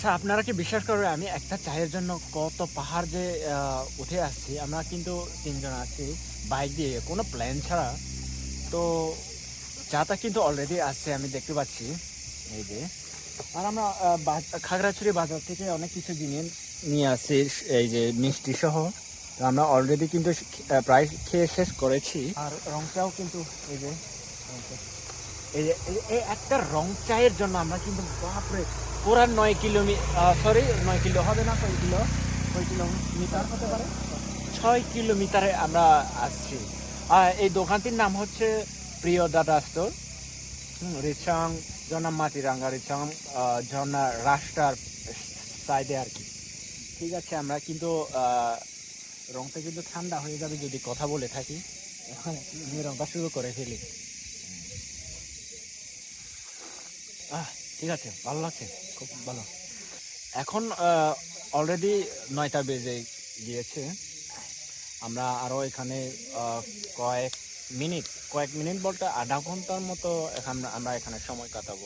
আচ্ছা, আপনারা কি বিশ্বাস করবেন আমি একটা চায়ের জন্য কত পাহাড় যে উঠে আসছি। আমরা কিন্তু ৩ জন আছি বাইক দিয়ে কোনো প্ল্যান ছাড়া। তো চাটা কিন্তু অলরেডি আসছে আমি দেখতে পাচ্ছি। এই যে আর আমরা খাগড়াছড়ি বাজার থেকে অনেক কিছু জিনিস নিয়ে আসছি, এই যে মিষ্টি সহ। তো আমরা অলরেডি কিন্তু প্রায় খেয়ে শেষ করেছি। আর রং চাও কিন্তু এই যে এই একটা রং চায়ের জন্য আমরা কিন্তু বাপরে পুরা ৯ কিলোমিটার, সরি ৯ কিলো হবে না, কয় কিলোমিটার হতে পারে, ৬ কিলোমিটারে আমরা আসছি। এই দোকানটির নাম হচ্ছে প্রিয় দাদা স্টোর, রিচাং ঝর্ণা মাটিরাঙ্গা রিচাং ঝর্ণা রাস্তার সাইডে আর কি। ঠিক আছে, আমরা কিন্তু রংটা কিন্তু ঠান্ডা হয়ে যাবে যদি কথা বলে থাকি। আমি রংটা শুরু করে ফেলি। ঠিক আছে, ভালো লাগছে, খুব ভালো। এখন অলরেডি ৯টা বেজে গিয়েছে। আমরা আরও এখানে আহ, কয়েক কয়েক মিনিট বলতে আধা ঘন্টার মতো আমরা এখানে সময় কাটাবো।